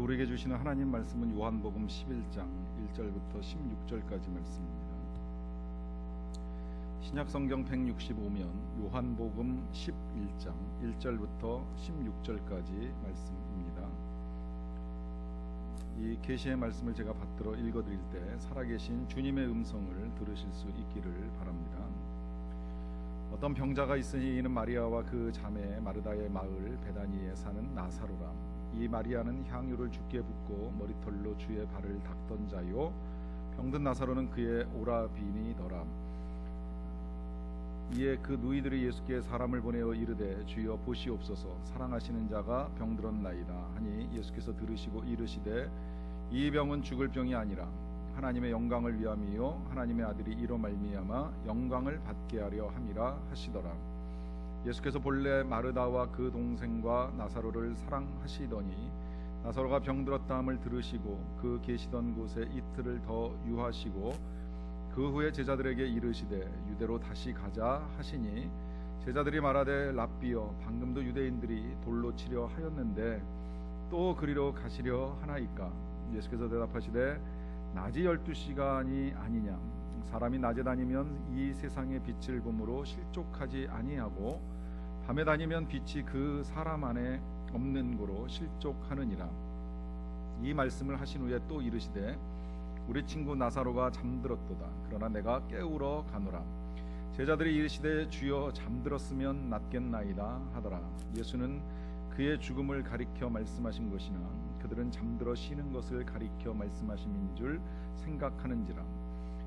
우리에게 주시는 하나님 말씀은 요한복음 11장 1절부터 16절까지 말씀입니다. 신약성경 165면 요한복음 11장 1절부터 16절까지 말씀입니다. 이 계시의 말씀을 제가 받들어 읽어드릴 때 살아계신 주님의 음성을 들으실 수 있기를 바랍니다. 어떤 병자가 있으니 이는 마리아와 그 자매 마르다의 마을 베다니에 사는 나사로라. 이 마리아는 향유를 주께 붓고 머리털로 주의 발을 닦던 자요, 병든 나사로는 그의 오라비니더라. 이에 그 누이들이 예수께 사람을 보내어 이르되 주여 보시옵소서, 사랑하시는 자가 병들었나이다 하니 예수께서 들으시고 이르시되 이 병은 죽을 병이 아니라 하나님의 영광을 위함이요 하나님의 아들이 이로 말미암아 영광을 받게 하려 함이라 하시더라. 예수께서 본래 마르다와 그 동생과 나사로를 사랑하시더니 나사로가 병들었다 함을 들으시고 그 계시던 곳에 이틀을 더 유하시고 그 후에 제자들에게 이르시되 유대로 다시 가자 하시니 제자들이 말하되 랍비여 방금도 유대인들이 돌로 치려 하였는데 또 그리로 가시려 하나이까. 예수께서 대답하시되 낮이 12시간이 아니냐. 사람이 낮에 다니면 이 세상의 빛을 보므로 실족하지 아니하고 밤에 다니면 빛이 그 사람 안에 없는 고로 실족하느니라. 이 말씀을 하신 후에 또 이르시되 우리 친구 나사로가 잠들었도다. 그러나 내가 깨우러 가노라. 제자들이 이르시되 주여 잠들었으면 낫겠나이다 하더라. 예수는 그의 죽음을 가리켜 말씀하신 것이나 그들은 잠들어 쉬는 것을 가리켜 말씀하심인 줄 생각하는지라.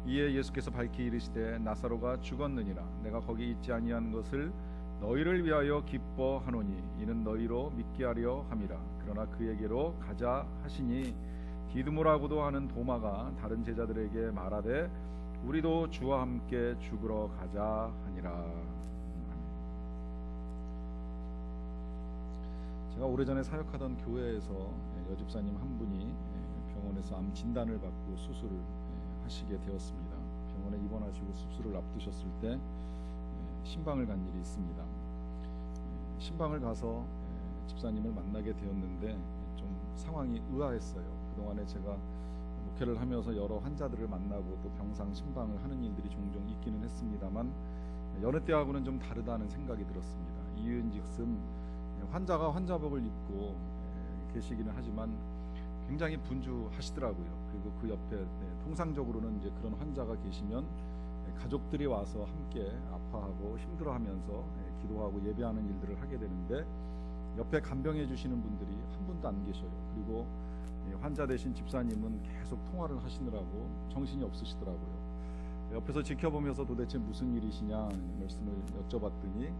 이에 예수께서 밝히 이르시되 나사로가 죽었느니라. 내가 거기 있지 아니한 것을 너희를 위하여 기뻐하노니 이는 너희로 믿게 하려 함이라. 그러나 그에게로 가자 하시니 디드모라고도 하는 도마가 다른 제자들에게 말하되 우리도 주와 함께 죽으러 가자 하니라. 제가 오래전에 사역하던 교회에서 여집사님 한 분이 병원에서 암 진단을 받고 수술을 하시게 되었습니다. 병원에 입원하시고 수술을 앞두셨을 때 신방을 간 일이 있습니다. 신방을 가서 집사님을 만나게 되었는데 좀 상황이 의아했어요. 그동안에 제가 목회를 하면서 여러 환자들을 만나고 또 병상 신방을 하는 일들이 종종 있기는 했습니다만 여느 때하고는 좀 다르다는 생각이 들었습니다. 이유인즉슨 환자가 환자복을 입고 계시기는 하지만 굉장히 분주하시더라고요. 그리고 그 옆에 통상적으로는 이제 그런 환자가 계시면 가족들이 와서 함께 아파하고 힘들어하면서 기도하고 예배하는 일들을 하게 되는데 옆에 간병해 주시는 분들이 한 분도 안 계셔요. 그리고 환자 대신 집사님은 계속 통화를 하시느라고 정신이 없으시더라고요. 옆에서 지켜보면서 도대체 무슨 일이시냐 말씀을 여쭤봤더니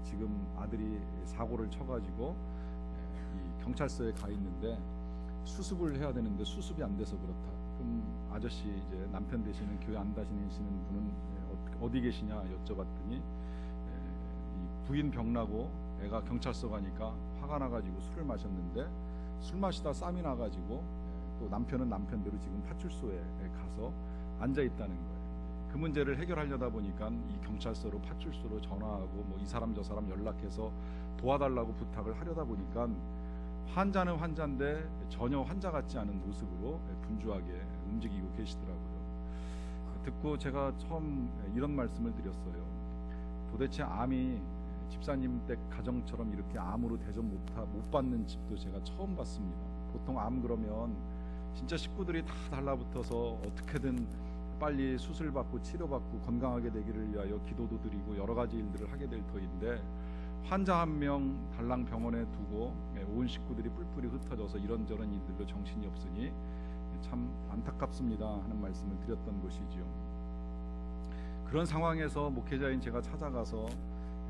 지금 아들이 사고를 쳐가지고 이 경찰서에 가 있는데 수습을 해야 되는데 수습이 안 돼서 그렇다. 그럼 아저씨 이제 남편 되시는 교회 안 다니시는 분은 어디 계시냐 여쭤봤더니 이 부인 병나고 애가 경찰서 가니까 화가 나가지고 술을 마셨는데 술 마시다 쌈이 나가지고 또 남편은 남편대로 지금 파출소에 가서 앉아 있다는 거예요. 그 문제를 해결하려다 보니까 이 경찰서로 파출소로 전화하고 뭐 이 사람 저 사람 연락해서 도와달라고 부탁을 하려다 보니까 환자는 환자인데 전혀 환자 같지 않은 모습으로 분주하게 움직이고 계시더라고요. 듣고 제가 처음 이런 말씀을 드렸어요. 도대체 암이 집사님 댁 가정처럼 이렇게 암으로 대접 못 받는 집도 제가 처음 봤습니다. 보통 암 그러면 진짜 식구들이 다 달라붙어서 어떻게든 빨리 수술받고 치료받고 건강하게 되기를 위하여 기도도 드리고 여러 가지 일들을 하게 될 터인데 환자 한 명 달랑 병원에 두고 온 식구들이 뿔뿔이 흩어져서 이런저런 일들로 정신이 없으니 참 안타깝습니다 하는 말씀을 드렸던 것이지요. 그런 상황에서 목회자인 제가 찾아가서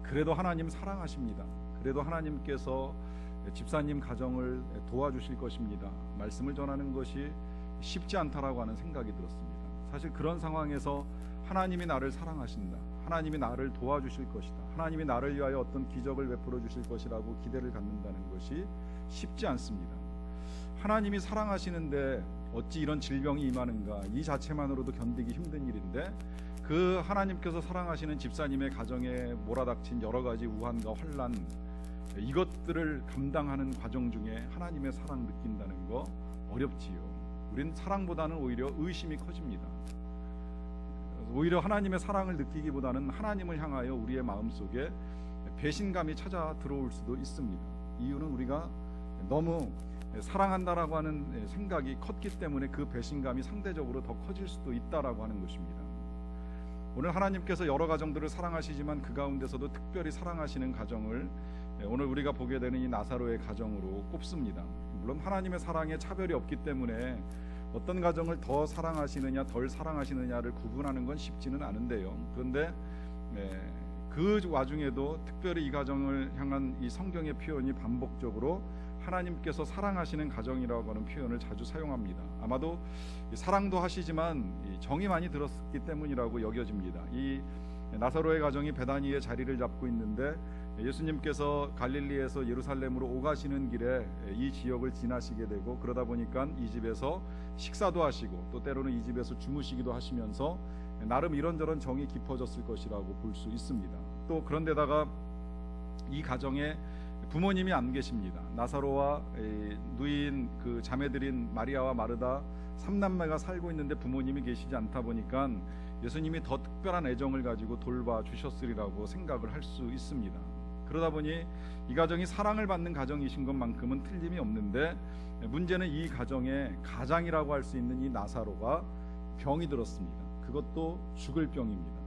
그래도 하나님 사랑하십니다. 그래도 하나님께서 집사님 가정을 도와주실 것입니다. 말씀을 전하는 것이 쉽지 않다라고 하는 생각이 들었습니다. 사실 그런 상황에서 하나님이 나를 사랑하신다, 하나님이 나를 도와주실 것이다, 하나님이 나를 위하여 어떤 기적을 베풀어 주실 것이라고 기대를 갖는다는 것이 쉽지 않습니다. 하나님이 사랑하시는데 어찌 이런 질병이 임하는가, 이 자체만으로도 견디기 힘든 일인데 그 하나님께서 사랑하시는 집사님의 가정에 몰아닥친 여러 가지 우환과 환난, 이것들을 감당하는 과정 중에 하나님의 사랑 느낀다는 거 어렵지요. 우린 사랑보다는 오히려 의심이 커집니다. 오히려 하나님의 사랑을 느끼기보다는 하나님을 향하여 우리의 마음속에 배신감이 찾아 들어올 수도 있습니다. 이유는 우리가 너무 사랑한다라고 하는 생각이 컸기 때문에 그 배신감이 상대적으로 더 커질 수도 있다라고 하는 것입니다. 오늘 하나님께서 여러 가정들을 사랑하시지만 그 가운데서도 특별히 사랑하시는 가정을 오늘 우리가 보게 되는 이 나사로의 가정으로 꼽습니다. 물론 하나님의 사랑에 차별이 없기 때문에 어떤 가정을 더 사랑하시느냐 덜 사랑하시느냐를 구분하는 건 쉽지는 않은데요. 그런데 그 와중에도 특별히 이 가정을 향한 이 성경의 표현이 반복적으로 하나님께서 사랑하시는 가정이라고 하는 표현을 자주 사용합니다. 아마도 사랑도 하시지만 정이 많이 들었기 때문이라고 여겨집니다. 이 나사로의 가정이 베다니에 자리를 잡고 있는데 예수님께서 갈릴리에서 예루살렘으로 오가시는 길에 이 지역을 지나시게 되고, 그러다 보니까 이 집에서 식사도 하시고 또 때로는 이 집에서 주무시기도 하시면서 나름 이런저런 정이 깊어졌을 것이라고 볼 수 있습니다. 또 그런데다가 이 가정에 부모님이 안 계십니다. 나사로와 누이인 그 자매들인 마리아와 마르다 3남매가 살고 있는데 부모님이 계시지 않다 보니까 예수님이 더 특별한 애정을 가지고 돌봐 주셨으리라고 생각을 할 수 있습니다. 그러다 보니 이 가정이 사랑을 받는 가정이신 것만큼은 틀림이 없는데, 문제는 이 가정의 가장이라고 할 수 있는 이 나사로가 병이 들었습니다. 그것도 죽을 병입니다.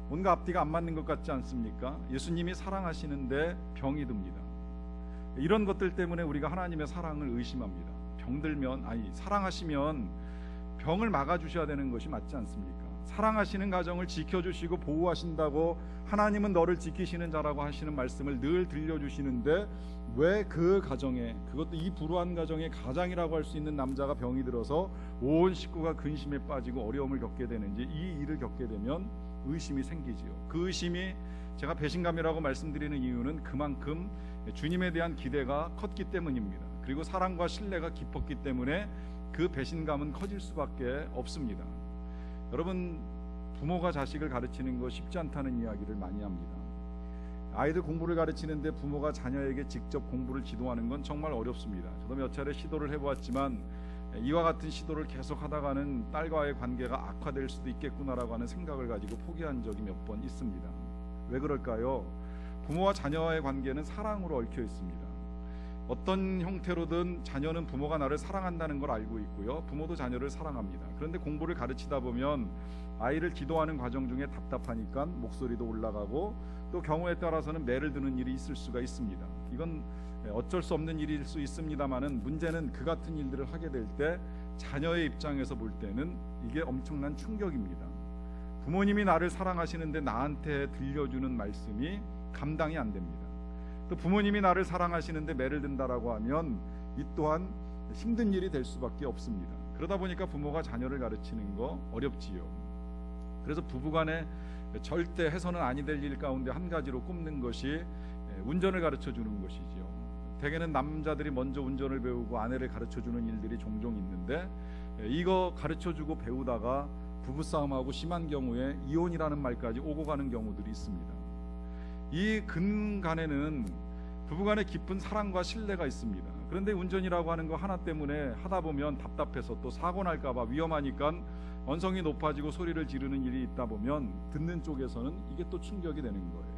뭔가 앞뒤가 안 맞는 것 같지 않습니까? 예수님이 사랑하시는데 병이 듭니다. 이런 것들 때문에 우리가 하나님의 사랑을 의심합니다. 병들면, 사랑하시면 병을 막아주셔야 되는 것이 맞지 않습니까? 사랑하시는 가정을 지켜주시고 보호하신다고 하나님은 너를 지키시는 자라고 하시는 말씀을 늘 들려주시는데, 왜 그 가정에, 그것도 이 불우한 가정의 가장이라고 할 수 있는 남자가 병이 들어서 온 식구가 근심에 빠지고 어려움을 겪게 되는지, 이 일을 겪게 되면 의심이 생기지요. 그 의심이 제가 배신감이라고 말씀드리는 이유는 그만큼 주님에 대한 기대가 컸기 때문입니다. 그리고 사랑과 신뢰가 깊었기 때문에 그 배신감은 커질 수밖에 없습니다. 여러분, 부모가 자식을 가르치는 거 쉽지 않다는 이야기를 많이 합니다. 아이들 공부를 가르치는데 부모가 자녀에게 직접 공부를 지도하는 건 정말 어렵습니다. 저도 몇 차례 시도를 해보았지만 이와 같은 시도를 계속 하다가는 딸과의 관계가 악화될 수도 있겠구나라고 하는 생각을 가지고 포기한 적이 몇 번 있습니다. 왜 그럴까요? 부모와 자녀와의 관계는 사랑으로 얽혀 있습니다. 어떤 형태로든 자녀는 부모가 나를 사랑한다는 걸 알고 있고요, 부모도 자녀를 사랑합니다. 그런데 공부를 가르치다 보면 아이를 기도하는 과정 중에 답답하니까 목소리도 올라가고 또 경우에 따라서는 매를 드는 일이 있을 수가 있습니다. 이건 어쩔 수 없는 일일 수 있습니다만은, 문제는 그 같은 일들을 하게 될 때 자녀의 입장에서 볼 때는 이게 엄청난 충격입니다. 부모님이 나를 사랑하시는데 나한테 들려주는 말씀이 감당이 안 됩니다. 또 부모님이 나를 사랑하시는데 매를 든다라고 하면 이 또한 힘든 일이 될 수밖에 없습니다. 그러다 보니까 부모가 자녀를 가르치는 거 어렵지요. 그래서 부부간에 절대 해서는 아니 될 일 가운데 한 가지로 꼽는 것이 운전을 가르쳐주는 것이지요. 대개는 남자들이 먼저 운전을 배우고 아내를 가르쳐주는 일들이 종종 있는데, 이거 가르쳐주고 배우다가 부부싸움하고 심한 경우에 이혼이라는 말까지 오고 가는 경우들이 있습니다. 이 근간에는 부부간의 깊은 사랑과 신뢰가 있습니다. 그런데 운전이라고 하는 거 하나 때문에 하다 보면 답답해서 또 사고 날까봐 위험하니까 언성이 높아지고 소리를 지르는 일이 있다 보면 듣는 쪽에서는 이게 또 충격이 되는 거예요.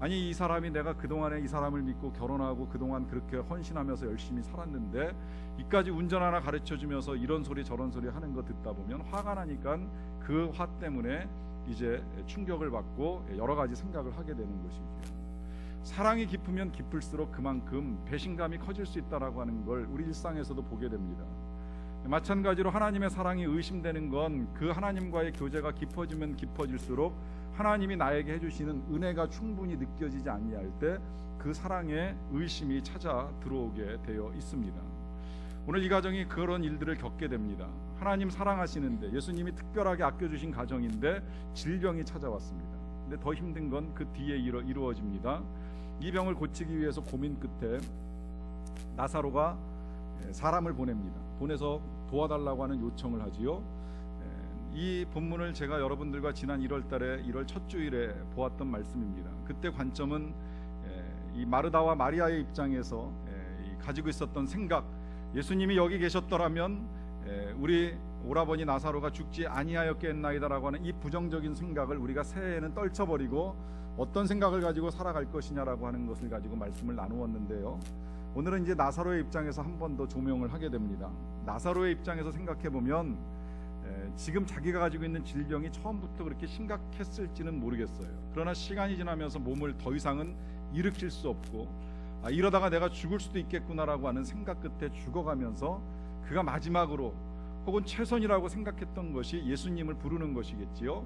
아니, 이 사람이 내가 그동안에 이 사람을 믿고 결혼하고 그동안 그렇게 헌신하면서 열심히 살았는데 이까지 운전 하나 가르쳐주면서 이런 소리 저런 소리 하는 거 듣다 보면 화가 나니까 그 화 때문에 이제 충격을 받고 여러 가지 생각을 하게 되는 것이죠. 사랑이 깊으면 깊을수록 그만큼 배신감이 커질 수 있다라고 하는 걸 우리 일상에서도 보게 됩니다. 마찬가지로 하나님의 사랑이 의심되는 건 그 하나님과의 교제가 깊어지면 깊어질수록 하나님이 나에게 해주시는 은혜가 충분히 느껴지지 아니할 때 그 사랑에 의심이 찾아 들어오게 되어 있습니다. 오늘 이 가정이 그런 일들을 겪게 됩니다. 하나님 사랑하시는데, 예수님이 특별하게 아껴주신 가정인데 질병이 찾아왔습니다. 근데 더 힘든 건 그 뒤에 이루어집니다. 이 병을 고치기 위해서 고민 끝에 나사로가 사람을 보냅니다. 보내서 도와달라고 하는 요청을 하지요. 이 본문을 제가 여러분들과 지난 1월 달에 1월 첫 주일에 보았던 말씀입니다. 그때 관점은 이 마르다와 마리아의 입장에서 가지고 있었던 생각, 예수님이 여기 계셨더라면 우리 오라버니 나사로가 죽지 아니하였겠나이다라고 하는 이 부정적인 생각을 우리가 새해에는 떨쳐버리고 어떤 생각을 가지고 살아갈 것이냐라고 하는 것을 가지고 말씀을 나누었는데요. 오늘은 이제 나사로의 입장에서 한 번 더 조명을 하게 됩니다. 나사로의 입장에서 생각해 보면 지금 자기가 가지고 있는 질병이 처음부터 그렇게 심각했을지는 모르겠어요. 그러나 시간이 지나면서 몸을 더 이상은 일으킬 수 없고 이러다가 내가 죽을 수도 있겠구나라고 하는 생각 끝에 죽어가면서 그가 마지막으로 혹은 최선이라고 생각했던 것이 예수님을 부르는 것이겠지요.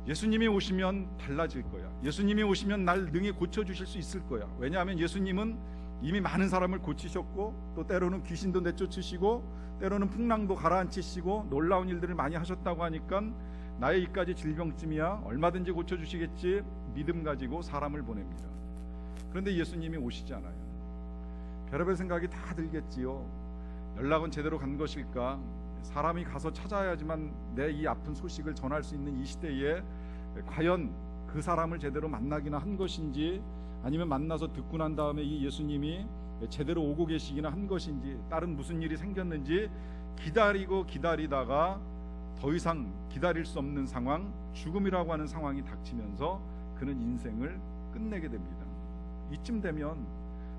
예수님이 오시면 달라질 거야. 예수님이 오시면 날 능히 고쳐주실 수 있을 거야. 왜냐하면 예수님은 이미 많은 사람을 고치셨고 또 때로는 귀신도 내쫓으시고 때로는 풍랑도 가라앉히시고 놀라운 일들을 많이 하셨다고 하니까 나의 이까지 질병쯤이야 얼마든지 고쳐주시겠지 믿음 가지고 사람을 보냅니다. 그런데 예수님이 오시지 않아요. 별의별 생각이 다 들겠지요. 연락은 제대로 간 것일까? 사람이 가서 찾아야지만 내 이 아픈 소식을 전할 수 있는 이 시대에 과연 그 사람을 제대로 만나기나 한 것인지, 아니면 만나서 듣고 난 다음에 이 예수님이 제대로 오고 계시기나 한 것인지, 다른 무슨 일이 생겼는지 기다리고 기다리다가 더 이상 기다릴 수 없는 상황, 죽음이라고 하는 상황이 닥치면서 그는 인생을 끝내게 됩니다. 이쯤 되면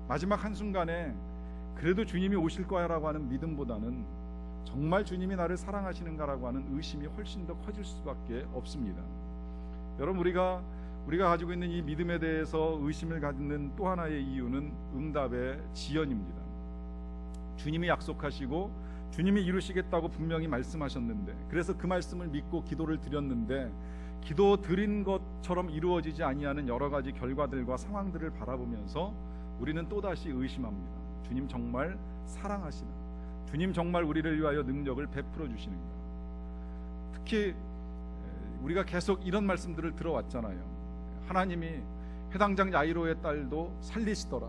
마지막 한순간에 그래도 주님이 오실 거야라고 하는 믿음보다는 정말 주님이 나를 사랑하시는가라고 하는 의심이 훨씬 더 커질 수밖에 없습니다. 여러분, 우리가 가지고 있는 이 믿음에 대해서 의심을 갖는 또 하나의 이유는 응답의 지연입니다. 주님이 약속하시고 주님이 이루시겠다고 분명히 말씀하셨는데, 그래서 그 말씀을 믿고 기도를 드렸는데 기도 드린 것처럼 이루어지지 아니하는 여러 가지 결과들과 상황들을 바라보면서 우리는 또다시 의심합니다. 주님 정말 사랑하시나? 주님 정말 우리를 위하여 능력을 베풀어 주시는가? 특히 우리가 계속 이런 말씀들을 들어왔잖아요. 하나님이 해당장 야이로의 딸도 살리시더라.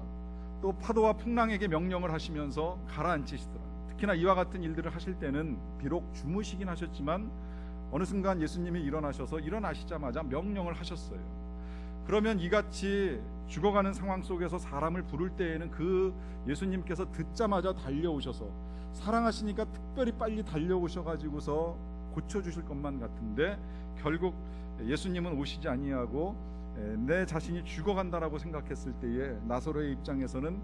또 파도와 풍랑에게 명령을 하시면서 가라앉히시더라. 특히나 이와 같은 일들을 하실 때는 비록 주무시긴 하셨지만 어느 순간 예수님이 일어나시자마자 명령을 하셨어요. 그러면 이같이 죽어가는 상황 속에서 사람을 부를 때에는 그 예수님께서 듣자마자 달려오셔서 사랑하시니까 특별히 빨리 달려오셔가지고서 고쳐주실 것만 같은데, 결국 예수님은 오시지 아니하고 내 자신이 죽어간다라고 생각했을 때에 나사로의 입장에서는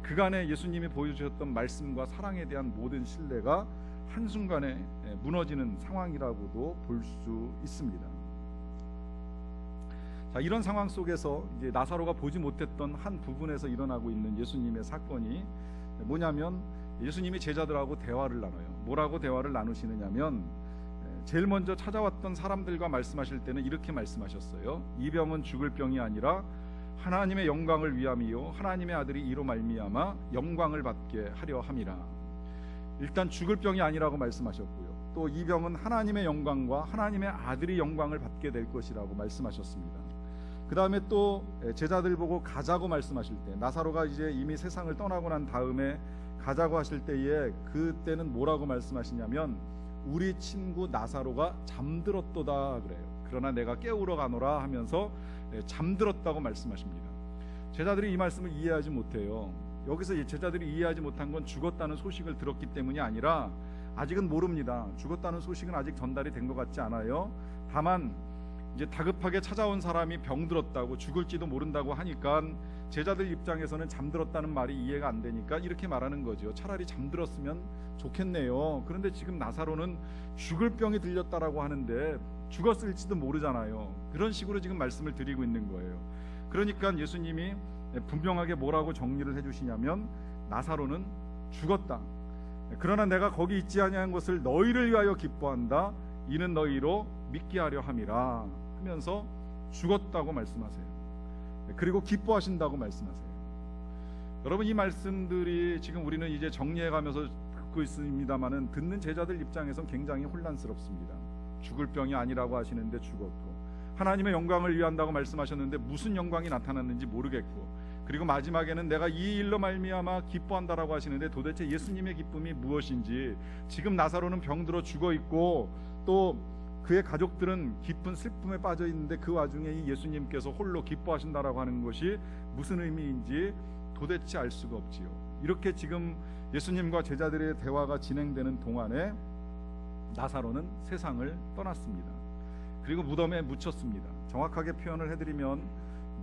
그간에 예수님이 보여주셨던 말씀과 사랑에 대한 모든 신뢰가 한순간에 무너지는 상황이라고도 볼 수 있습니다. 자, 이런 상황 속에서 이제 나사로가 보지 못했던 한 부분에서 일어나고 있는 예수님의 사건이 뭐냐면, 예수님이 제자들하고 대화를 나눠요. 뭐라고 대화를 나누시느냐면, 제일 먼저 찾아왔던 사람들과 말씀하실 때는 이렇게 말씀하셨어요. 이 병은 죽을 병이 아니라 하나님의 영광을 위함이요 하나님의 아들이 이로 말미암아 영광을 받게 하려 함이라. 일단 죽을 병이 아니라고 말씀하셨고요, 또 이 병은 하나님의 영광과 하나님의 아들이 영광을 받게 될 것이라고 말씀하셨습니다. 그 다음에 또 제자들 보고 가자고 말씀하실 때, 나사로가 이제 이미 세상을 떠나고 난 다음에 가자고 하실 때에 그때는 뭐라고 말씀하시냐면, 우리 친구 나사로가 잠들었도다 그래요. 그러나 내가 깨우러 가노라 하면서 잠들었다고 말씀하십니다. 제자들이 이 말씀을 이해하지 못해요. 여기서 제자들이 이해하지 못한 건 죽었다는 소식을 들었기 때문이 아니라 아직은 모릅니다. 죽었다는 소식은 아직 전달이 된 것 같지 않아요. 다만 이제 다급하게 찾아온 사람이 병들었다고, 죽을지도 모른다고 하니까 제자들 입장에서는 잠들었다는 말이 이해가 안 되니까 이렇게 말하는 거죠. 차라리 잠들었으면 좋겠네요. 그런데 지금 나사로는 죽을 병이 들렸다라고 하는데 죽었을지도 모르잖아요. 그런 식으로 지금 말씀을 드리고 있는 거예요. 그러니까 예수님이 분명하게 뭐라고 정리를 해주시냐면, 나사로는 죽었다. 그러나 내가 거기 있지 아니한 것을 너희를 위하여 기뻐한다. 이는 너희로 믿게 하려 함이라 하면서 죽었다고 말씀하세요. 그리고 기뻐하신다고 말씀하세요. 여러분, 이 말씀들이 지금 우리는 이제 정리해가면서 듣고 있습니다만은 듣는 제자들 입장에선 굉장히 혼란스럽습니다. 죽을 병이 아니라고 하시는데 죽었고, 하나님의 영광을 위한다고 말씀하셨는데 무슨 영광이 나타났는지 모르겠고, 그리고 마지막에는 내가 이 일로 말미암아 기뻐한다라고 하시는데 도대체 예수님의 기쁨이 무엇인지, 지금 나사로는 병들어 죽어 있고 또 그의 가족들은 깊은 슬픔에 빠져 있는데 그 와중에 이 예수님께서 홀로 기뻐하신다라고 하는 것이 무슨 의미인지 도대체 알 수가 없지요. 이렇게 지금 예수님과 제자들의 대화가 진행되는 동안에 나사로는 세상을 떠났습니다. 그리고 무덤에 묻혔습니다. 정확하게 표현을 해드리면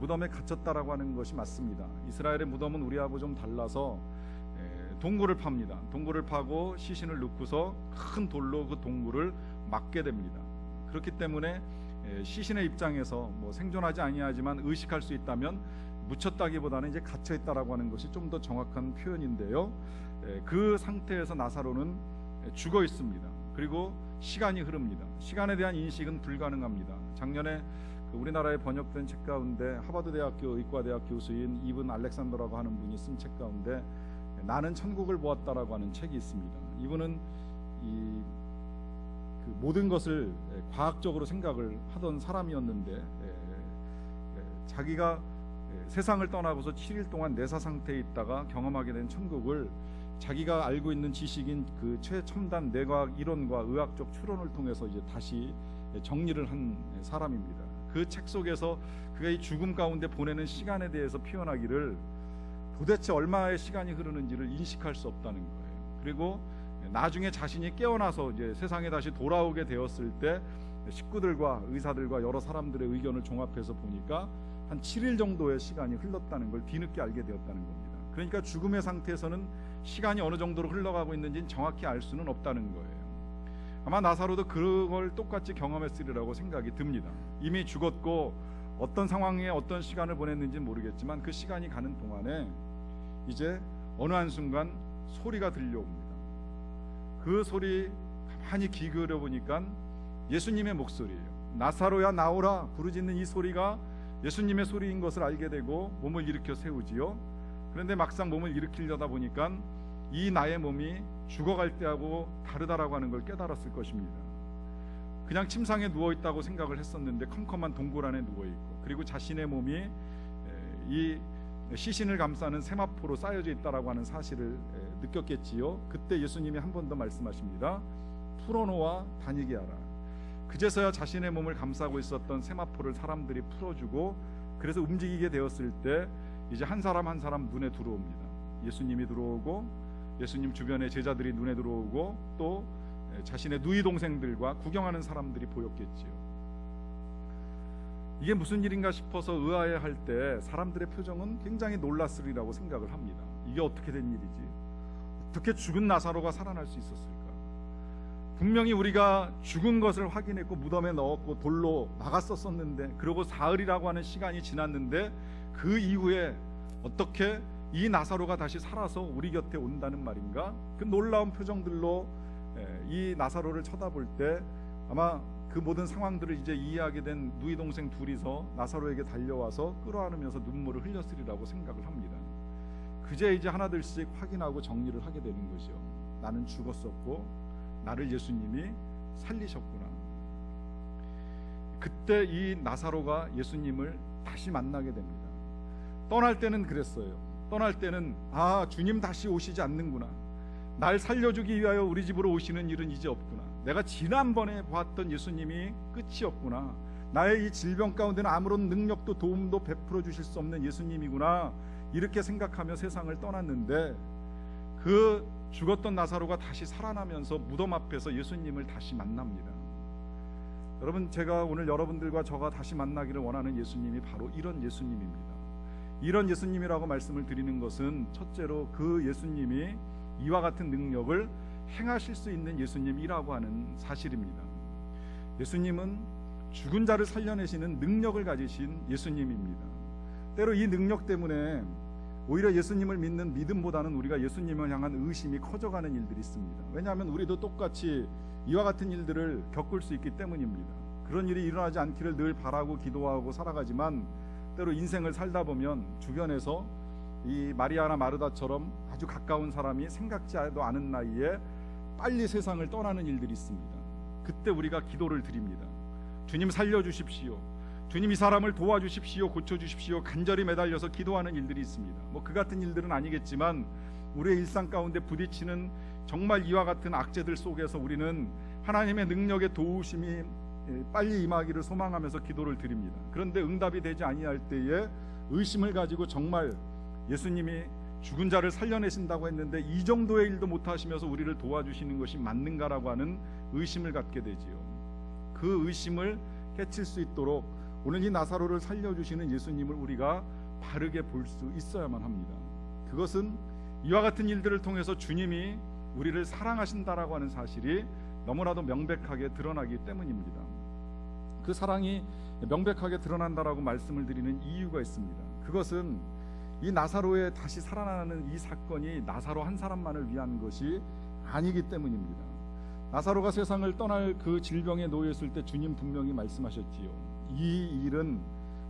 무덤에 갇혔다라고 하는 것이 맞습니다. 이스라엘의 무덤은 우리하고 좀 달라서 동굴을 팝니다. 동굴을 파고 시신을 넣고서 큰 돌로 그 동굴을 막게 됩니다. 그렇기 때문에 시신의 입장에서 뭐 생존하지 아니하지만 의식할 수 있다면 묻혔다기보다는 이제 갇혀 있다라고 하는 것이 좀 더 정확한 표현인데요. 그 상태에서 나사로는 죽어 있습니다. 그리고 시간이 흐릅니다. 시간에 대한 인식은 불가능합니다. 작년에 우리나라에 번역된 책 가운데 하버드 대학교 의과대학 교수인 이븐 알렉산더라고 하는 분이 쓴 책 가운데 나는 천국을 보았다라고 하는 책이 있습니다. 이분은 그 모든 것을 과학적으로 생각을 하던 사람이었는데 자기가 세상을 떠나고서 7일 동안 내사 상태에 있다가 경험하게 된 천국을 자기가 알고 있는 지식인 그 최첨단 뇌과학 이론과 의학적 추론을 통해서 이제 다시 정리를 한 사람입니다. 그 책 속에서 그가 이 죽음 가운데 보내는 시간에 대해서 표현하기를 도대체 얼마의 시간이 흐르는지를 인식할 수 없다는 거예요. 그리고 나중에 자신이 깨어나서 이제 세상에 다시 돌아오게 되었을 때 식구들과 의사들과 여러 사람들의 의견을 종합해서 보니까 한 7일 정도의 시간이 흘렀다는 걸 뒤늦게 알게 되었다는 겁니다. 그러니까 죽음의 상태에서는 시간이 어느 정도로 흘러가고 있는지는 정확히 알 수는 없다는 거예요. 아마 나사로도 그걸 똑같이 경험했으리라고 생각이 듭니다. 이미 죽었고 어떤 상황에 어떤 시간을 보냈는지는 모르겠지만 그 시간이 가는 동안에 이제 어느 한순간 소리가 들려옵니다. 그 소리 가만히 귀 기울여 보니까 예수님의 목소리예요. 나사로야 나오라 부르짖는 이 소리가 예수님의 소리인 것을 알게 되고 몸을 일으켜 세우지요. 그런데 막상 몸을 일으키려다 보니까 이 나의 몸이 죽어갈 때하고 다르다라고 하는 걸 깨달았을 것입니다. 그냥 침상에 누워있다고 생각을 했었는데 컴컴한 동굴 안에 누워있고 그리고 자신의 몸이 이 시신을 감싸는 세마포로 쌓여져 있다라고 하는 사실을 느꼈겠지요. 그때 예수님이 한 번 더 말씀하십니다. 풀어놓아 다니게 하라. 그제서야 자신의 몸을 감싸고 있었던 세마포를 사람들이 풀어주고 그래서 움직이게 되었을 때 이제 한 사람 한 사람 눈에 들어옵니다. 예수님이 들어오고 예수님 주변의 제자들이 눈에 들어오고 또 자신의 누이 동생들과 구경하는 사람들이 보였겠지요. 이게 무슨 일인가 싶어서 의아해할 때 사람들의 표정은 굉장히 놀랐으리라고 생각을 합니다. 이게 어떻게 된 일이지? 어떻게 죽은 나사로가 살아날 수 있었을까? 분명히 우리가 죽은 것을 확인했고 무덤에 넣었고 돌로 막았었는데 그리고 사흘이라고 하는 시간이 지났는데 그 이후에 어떻게 이 나사로가 다시 살아서 우리 곁에 온다는 말인가? 그 놀라운 표정들로 이 나사로를 쳐다볼 때 아마 그 모든 상황들을 이제 이해하게 된 누이 동생 둘이서 나사로에게 달려와서 끌어안으면서 눈물을 흘렸으리라고 생각을 합니다. 그제 이제 하나둘씩 확인하고 정리를 하게 되는 거죠. 나는 죽었었고 나를 예수님이 살리셨구나. 그때 이 나사로가 예수님을 다시 만나게 됩니다. 떠날 때는 그랬어요. 떠날 때는 주님 다시 오시지 않는구나. 날 살려주기 위하여 우리 집으로 오시는 일은 이제 없구나. 내가 지난번에 보았던 예수님이 끝이었구나. 나의 이 질병 가운데는 아무런 능력도 도움도 베풀어 주실 수 없는 예수님이구나. 이렇게 생각하며 세상을 떠났는데 그 죽었던 나사로가 다시 살아나면서 무덤 앞에서 예수님을 다시 만납니다. 여러분, 제가 오늘 여러분들과 저가 다시 만나기를 원하는 예수님이 바로 이런 예수님입니다. 이런 예수님이라고 말씀을 드리는 것은 첫째로 그 예수님이 이와 같은 능력을 행하실 수 있는 예수님이라고 하는 사실입니다. 예수님은 죽은 자를 살려내시는 능력을 가지신 예수님입니다. 때로 이 능력 때문에 오히려 예수님을 믿는 믿음보다는 우리가 예수님을 향한 의심이 커져가는 일들이 있습니다. 왜냐하면 우리도 똑같이 이와 같은 일들을 겪을 수 있기 때문입니다. 그런 일이 일어나지 않기를 늘 바라고 기도하고 살아가지만 때로 인생을 살다 보면 주변에서 이 마리아나 마르다처럼 아주 가까운 사람이 생각지도 않은 나이에 빨리 세상을 떠나는 일들이 있습니다. 그때 우리가 기도를 드립니다. 주님 살려주십시오. 주님 이 사람을 도와주십시오. 고쳐주십시오. 간절히 매달려서 기도하는 일들이 있습니다. 그 같은 일들은 아니겠지만 우리의 일상 가운데 부딪히는 정말 이와 같은 악재들 속에서 우리는 하나님의 능력의 도우심이 빨리 임하기를 소망하면서 기도를 드립니다. 그런데 응답이 되지 아니할 때에 의심을 가지고 정말 예수님이 죽은 자를 살려내신다고 했는데 이 정도의 일도 못하시면서 우리를 도와주시는 것이 맞는가라고 하는 의심을 갖게 되지요. 그 의심을 깨칠 수 있도록 오늘 이 나사로를 살려주시는 예수님을 우리가 바르게 볼 수 있어야만 합니다. 그것은 이와 같은 일들을 통해서 주님이 우리를 사랑하신다라고 하는 사실이 너무나도 명백하게 드러나기 때문입니다. 그 사랑이 명백하게 드러난다라고 말씀을 드리는 이유가 있습니다. 그것은 이 나사로의 다시 살아나는 이 사건이 나사로 한 사람만을 위한 것이 아니기 때문입니다. 나사로가 세상을 떠날 그 질병에 놓여 있을 때 주님 분명히 말씀하셨지요. 이 일은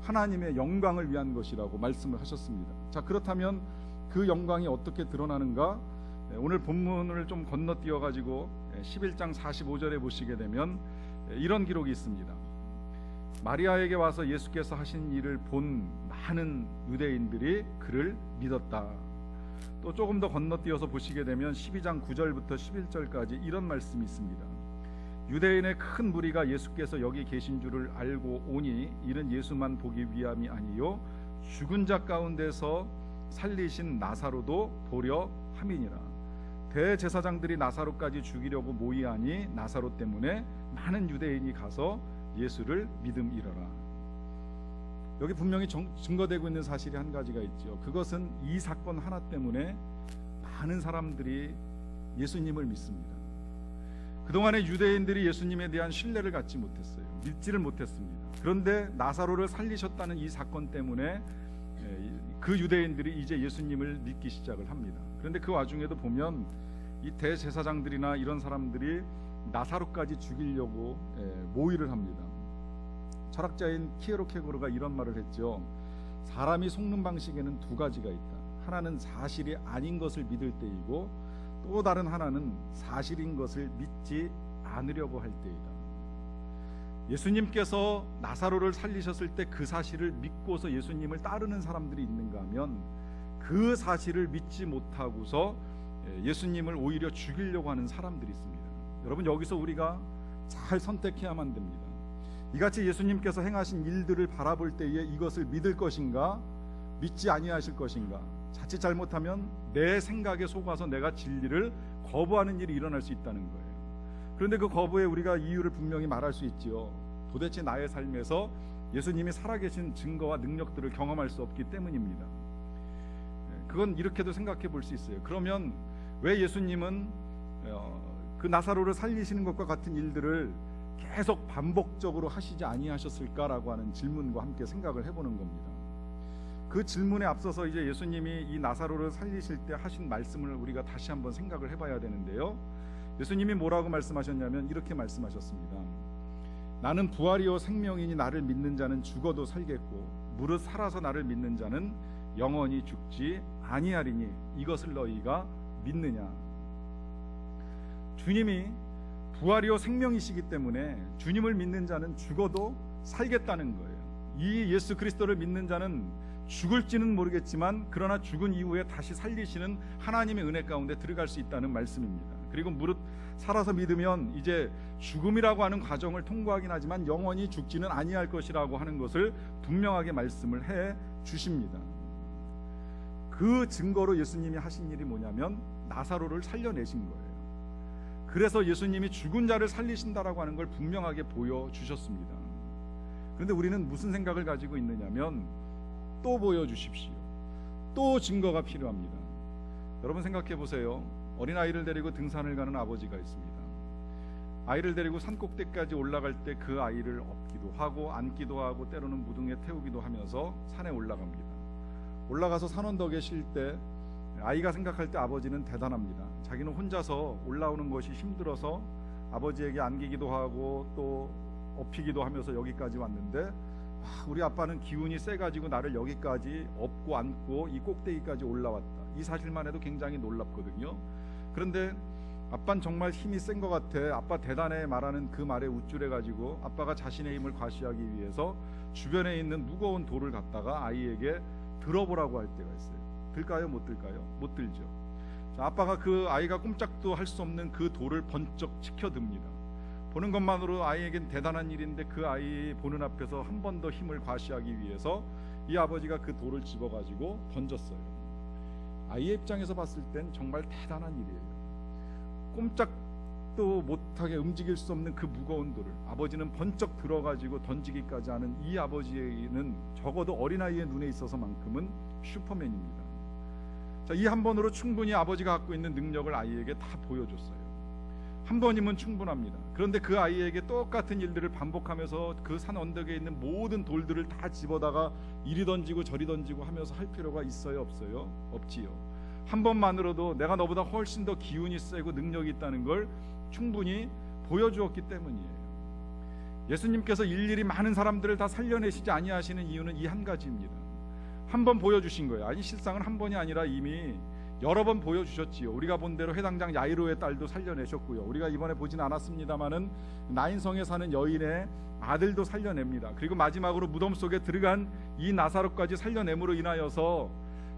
하나님의 영광을 위한 것이라고 말씀을 하셨습니다. 자, 그렇다면 그 영광이 어떻게 드러나는가? 오늘 본문을 좀 건너뛰어 가지고 11장 45절에 보시게 되면 이런 기록이 있습니다. 마리아에게 와서 예수께서 하신 일을 본 많은 유대인들이 그를 믿었다. 또 조금 더 건너뛰어서 보시게 되면 12장 9절부터 11절까지 이런 말씀이 있습니다. 유대인의 큰 무리가 예수께서 여기 계신 줄을 알고 오니 이는 예수만 보기 위함이 아니요 죽은 자 가운데서 살리신 나사로도 보려 함이니라. 대제사장들이 나사로까지 죽이려고 모이하니 나사로 때문에 많은 유대인이 가서 예수를 믿음이러라. 여기 분명히 증거되고 있는 사실이 한 가지가 있죠. 그것은 이 사건 하나 때문에 많은 사람들이 예수님을 믿습니다. 그동안에 유대인들이 예수님에 대한 신뢰를 갖지 못했어요. 믿지를 못했습니다. 그런데 나사로를 살리셨다는 이 사건 때문에 그 유대인들이 이제 예수님을 믿기 시작을 합니다. 그런데 그 와중에도 보면 이 대제사장들이나 이런 사람들이 나사로까지 죽이려고 모의를 합니다. 철학자인 키에로케고르가 이런 말을 했죠. 사람이 속는 방식에는 두 가지가 있다. 하나는 사실이 아닌 것을 믿을 때이고 또 다른 하나는 사실인 것을 믿지 않으려고 할 때이다. 예수님께서 나사로를 살리셨을 때 그 사실을 믿고서 예수님을 따르는 사람들이 있는가 하면 그 사실을 믿지 못하고서 예수님을 오히려 죽이려고 하는 사람들이 있습니다. 여러분, 여기서 우리가 잘 선택해야만 됩니다. 이같이 예수님께서 행하신 일들을 바라볼 때에 이것을 믿을 것인가 믿지 아니하실 것인가, 자칫 잘못하면 내 생각에 속아서 내가 진리를 거부하는 일이 일어날 수 있다는 거예요. 그런데 그 거부에 우리가 이유를 분명히 말할 수 있지요. 도대체 나의 삶에서 예수님이 살아계신 증거와 능력들을 경험할 수 없기 때문입니다. 그건 이렇게도 생각해 볼 수 있어요. 그러면 왜 예수님은 그 나사로를 살리시는 것과 같은 일들을 계속 반복적으로 하시지 아니하셨을까라고 하는 질문과 함께 생각을 해보는 겁니다. 그 질문에 앞서서 이제 예수님이 이 나사로를 살리실 때 하신 말씀을 우리가 다시 한번 생각을 해봐야 되는데요. 예수님이 뭐라고 말씀하셨냐면 이렇게 말씀하셨습니다. 나는 부활이요 생명이니 나를 믿는 자는 죽어도 살겠고 무릇 살아서 나를 믿는 자는 영원히 죽지 아니하리니 이것을 너희가 믿느냐. 주님이 부활이요 생명이시기 때문에 주님을 믿는 자는 죽어도 살겠다는 거예요. 이 예수 그리스도를 믿는 자는 죽을지는 모르겠지만 그러나 죽은 이후에 다시 살리시는 하나님의 은혜 가운데 들어갈 수 있다는 말씀입니다. 그리고 무릇 살아서 믿으면 이제 죽음이라고 하는 과정을 통과하긴 하지만 영원히 죽지는 아니할 것이라고 하는 것을 분명하게 말씀을 해 주십니다. 그 증거로 예수님이 하신 일이 뭐냐면 나사로를 살려내신 거예요. 그래서 예수님이 죽은 자를 살리신다라고 하는 걸 분명하게 보여주셨습니다. 그런데 우리는 무슨 생각을 가지고 있느냐면 또 보여주십시오. 또 증거가 필요합니다. 여러분 생각해 보세요. 어린아이를 데리고 등산을 가는 아버지가 있습니다. 아이를 데리고 산 꼭대기까지 올라갈 때 그 아이를 업기도 하고 안기도 하고 때로는 무등에 태우기도 하면서 산에 올라갑니다. 올라가서 산 언덕에 쉴 때 아이가 생각할 때 아버지는 대단합니다. 자기는 혼자서 올라오는 것이 힘들어서 아버지에게 안기기도 하고 또 업히기도 하면서 여기까지 왔는데 우리 아빠는 기운이 세가지고 나를 여기까지 업고 안고 이 꼭대기까지 올라왔다. 이 사실만 해도 굉장히 놀랍거든요. 그런데 아빠는 정말 힘이 센 것 같아. 아빠 대단해 말하는 그 말에 우쭐해가지고 아빠가 자신의 힘을 과시하기 위해서 주변에 있는 무거운 돌을 갖다가 아이에게 들어보라고 할 때가 있어요. 들까요? 못 들까요? 못 들죠. 자, 아빠가 그 아이가 꼼짝도 할 수 없는 그 돌을 번쩍 치켜듭니다. 보는 것만으로 아이에겐 대단한 일인데 그 아이 보는 앞에서 한 번 더 힘을 과시하기 위해서 이 아버지가 그 돌을 집어가지고 던졌어요. 아이의 입장에서 봤을 땐 정말 대단한 일이에요. 꼼짝도 못하게 움직일 수 없는 그 무거운 돌을 아버지는 번쩍 들어가지고 던지기까지 하는 이 아버지는 적어도 어린아이의 눈에 있어서만큼은 슈퍼맨입니다. 자, 이 한 번으로 충분히 아버지가 갖고 있는 능력을 아이에게 다 보여줬어요. 한 번이면 충분합니다. 그런데 그 아이에게 똑같은 일들을 반복하면서 그 산 언덕에 있는 모든 돌들을 다 집어다가 이리 던지고 저리 던지고 하면서 할 필요가 있어요, 없어요? 없지요. 한 번만으로도 내가 너보다 훨씬 더 기운이 세고 능력이 있다는 걸 충분히 보여주었기 때문이에요. 예수님께서 일일이 많은 사람들을 다 살려내시지 아니하시는 이유는 이 한 가지입니다. 한 번 보여주신 거예요. 아니, 실상은 한 번이 아니라 이미 여러 번 보여주셨지요. 우리가 본 대로 회당장 야이로의 딸도 살려내셨고요. 우리가 이번에 보진 않았습니다마는 나인성에 사는 여인의 아들도 살려냅니다. 그리고 마지막으로 무덤 속에 들어간 이 나사로까지 살려냄으로 인하여서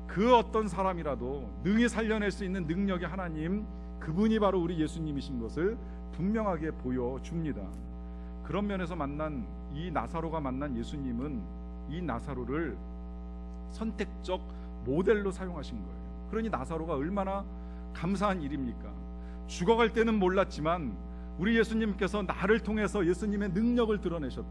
그 어떤 사람이라도 능히 살려낼 수 있는 능력의 하나님, 그분이 바로 우리 예수님이신 것을 분명하게 보여줍니다. 그런 면에서 만난 이 나사로가 만난 예수님은 이 나사로를 선택적 모델로 사용하신 거예요. 그러니 나사로가 얼마나 감사한 일입니까? 죽어갈 때는 몰랐지만 우리 예수님께서 나를 통해서 예수님의 능력을 드러내셨다.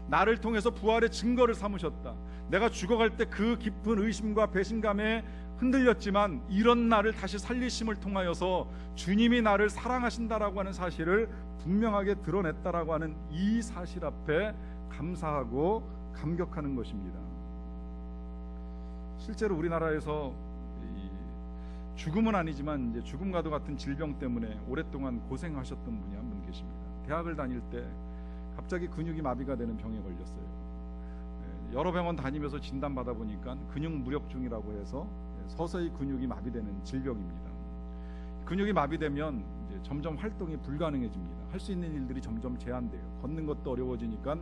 나를 통해서 부활의 증거를 삼으셨다. 내가 죽어갈 때 그 깊은 의심과 배신감에 흔들렸지만 이런 나를 다시 살리심을 통하여서 주님이 나를 사랑하신다라고 하는 사실을 분명하게 드러냈다라고 하는 이 사실 앞에 감사하고 감격하는 것입니다. 실제로 우리나라에서 죽음은 아니지만 이제 죽음과도 같은 질병 때문에 오랫동안 고생하셨던 분이 한 분 계십니다. 대학을 다닐 때 갑자기 근육이 마비가 되는 병에 걸렸어요. 여러 병원 다니면서 진단받아 보니까 근육 무력증이라고 해서 서서히 근육이 마비되는 질병입니다. 근육이 마비되면 이제 점점 활동이 불가능해집니다. 할 수 있는 일들이 점점 제한돼요. 걷는 것도 어려워지니까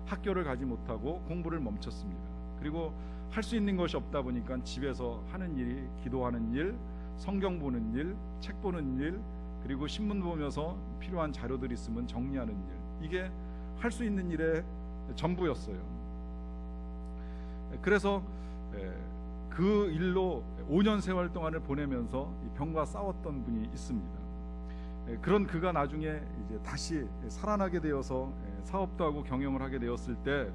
학교를 가지 못하고 공부를 멈췄습니다. 그리고 할 수 있는 것이 없다 보니까 집에서 하는 일이 기도하는 일, 성경 보는 일, 책 보는 일, 그리고 신문 보면서 필요한 자료들 있으면 정리하는 일, 이게 할 수 있는 일의 전부였어요. 그래서 그 일로 5년 세월 동안을 보내면서 병과 싸웠던 분이 있습니다. 그런 그가 나중에 이제 다시 살아나게 되어서 사업도 하고 경영을 하게 되었을 때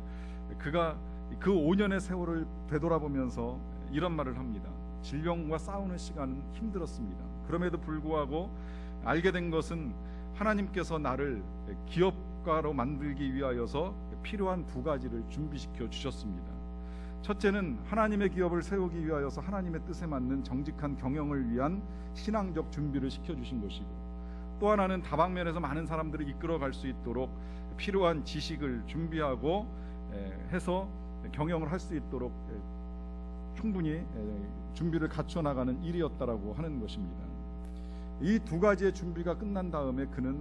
그가 그 5년의 세월을 되돌아보면서 이런 말을 합니다. 질병과 싸우는 시간은 힘들었습니다. 그럼에도 불구하고 알게 된 것은 하나님께서 나를 기업가로 만들기 위하여서 필요한 두 가지를 준비시켜 주셨습니다. 첫째는 하나님의 기업을 세우기 위하여서 하나님의 뜻에 맞는 정직한 경영을 위한 신앙적 준비를 시켜주신 것이고, 또 하나는 다방면에서 많은 사람들을 이끌어갈 수 있도록 필요한 지식을 준비하고 해서 경영을 할 수 있도록 충분히 준비를 갖춰 나가는 일이었다라고 하는 것입니다. 이 두 가지의 준비가 끝난 다음에 그는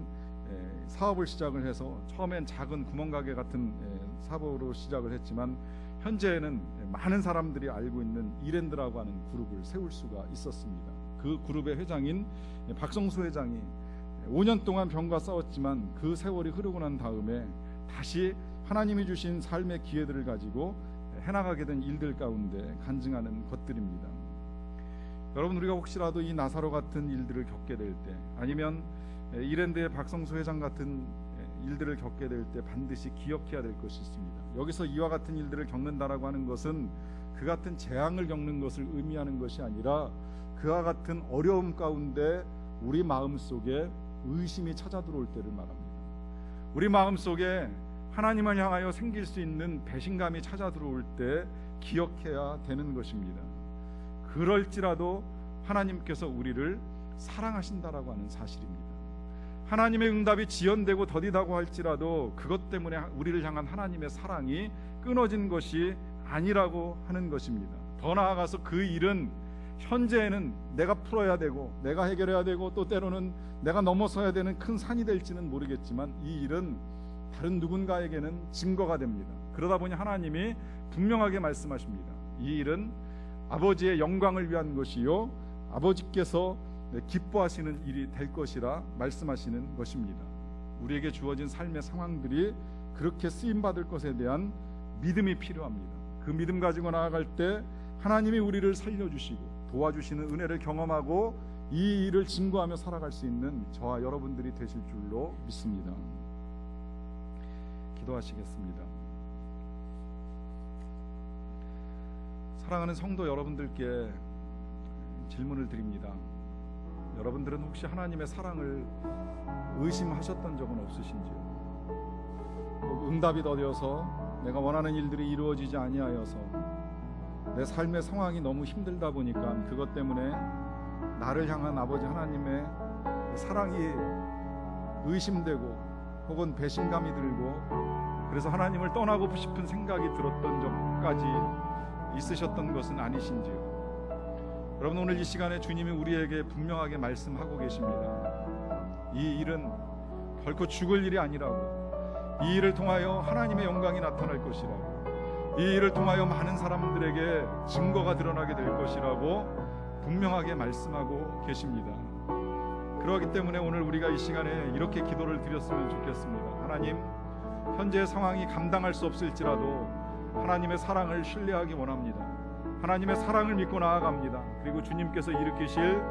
사업을 시작을 해서 처음엔 작은 구멍가게 같은 사업으로 시작을 했지만 현재는 많은 사람들이 알고 있는 이랜드라고 하는 그룹을 세울 수가 있었습니다. 그 그룹의 회장인 박성수 회장이 5년 동안 병과 싸웠지만 그 세월이 흐르고 난 다음에 다시 하나님이 주신 삶의 기회들을 가지고 해나가게 된 일들 가운데 간증하는 것들입니다. 여러분, 우리가 혹시라도 이 나사로 같은 일들을 겪게 될 때, 아니면 이랜드의 박성수 회장 같은 일들을 겪게 될 때 반드시 기억해야 될 것이 있습니다. 여기서 이와 같은 일들을 겪는다라고 하는 것은 그 같은 재앙을 겪는 것을 의미하는 것이 아니라 그와 같은 어려움 가운데 우리 마음속에 의심이 찾아 들어올 때를 말합니다. 우리 마음속에 하나님을 향하여 생길 수 있는 배신감이 찾아 들어올 때 기억해야 되는 것입니다. 그럴지라도 하나님께서 우리를 사랑하신다라고 하는 사실입니다. 하나님의 응답이 지연되고 더디다고 할지라도 그것 때문에 우리를 향한 하나님의 사랑이 끊어진 것이 아니라고 하는 것입니다. 더 나아가서 그 일은 현재에는 내가 풀어야 되고 내가 해결해야 되고 또 때로는 내가 넘어서야 되는 큰 산이 될지는 모르겠지만 이 일은 다른 누군가에게는 증거가 됩니다. 그러다 보니 하나님이 분명하게 말씀하십니다. 이 일은 아버지의 영광을 위한 것이요 아버지께서 기뻐하시는 일이 될 것이라 말씀하시는 것입니다. 우리에게 주어진 삶의 상황들이 그렇게 쓰임받을 것에 대한 믿음이 필요합니다. 그 믿음 가지고 나아갈 때 하나님이 우리를 살려주시고 도와주시는 은혜를 경험하고 이 일을 증거하며 살아갈 수 있는 저와 여러분들이 되실 줄로 믿습니다. 기도하시겠습니다. 사랑하는 성도 여러분들께 질문을 드립니다. 여러분들은 혹시 하나님의 사랑을 의심하셨던 적은 없으신지요? 응답이 더뎌서 내가 원하는 일들이 이루어지지 아니하여서 내 삶의 상황이 너무 힘들다 보니까 그것 때문에 나를 향한 아버지 하나님의 사랑이 의심되고 혹은 배신감이 들고 그래서 하나님을 떠나고 싶은 생각이 들었던 적까지 있으셨던 것은 아니신지요? 여러분, 오늘 이 시간에 주님이 우리에게 분명하게 말씀하고 계십니다. 이 일은 결코 죽을 일이 아니라고, 이 일을 통하여 하나님의 영광이 나타날 것이라고, 이 일을 통하여 많은 사람들에게 증거가 드러나게 될 것이라고 분명하게 말씀하고 계십니다. 그렇기 때문에 오늘 우리가 이 시간에 이렇게 기도를 드렸으면 좋겠습니다. 하나님, 현재의 상황이 감당할 수 없을지라도 하나님의 사랑을 신뢰하기 원합니다. 하나님의 사랑을 믿고 나아갑니다. 그리고 주님께서 일으키실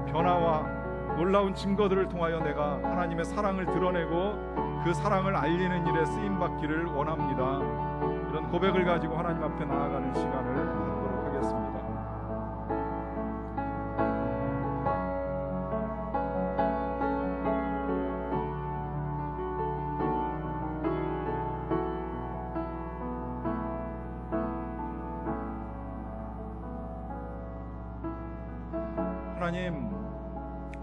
변화와 놀라운 증거들을 통하여 내가 하나님의 사랑을 드러내고 그 사랑을 알리는 일에 쓰임받기를 원합니다. 이런 고백을 가지고 하나님 앞에 나아가는 시간을 갖도록 하겠습니다. 하나님,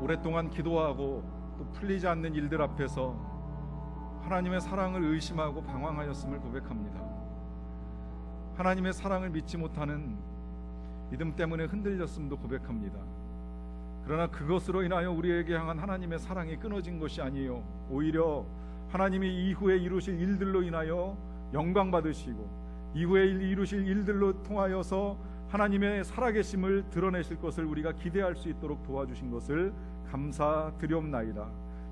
오랫동안 기도하고 또 풀리지 않는 일들 앞에서 하나님의 사랑을 의심하고 방황하였음을 고백합니다. 하나님의 사랑을 믿지 못하는 믿음 때문에 흔들렸음도 고백합니다. 그러나 그것으로 인하여 우리에게 향한 하나님의 사랑이 끊어진 것이 아니에요. 오히려 하나님이 이후에 이루실 일들로 인하여 영광 받으시고 이후에 이루실 일들로 통하여서 하나님의 살아계심을 드러내실 것을 우리가 기대할 수 있도록 도와주신 것을 감사드리옵나이다.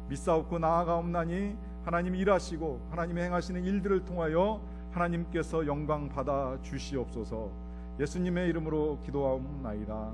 믿사옵고 나아가옵나니 하나님 일하시고 하나님의 행하시는 일들을 통하여 하나님께서 영광 받아 주시옵소서. 예수님의 이름으로 기도하옵나이다.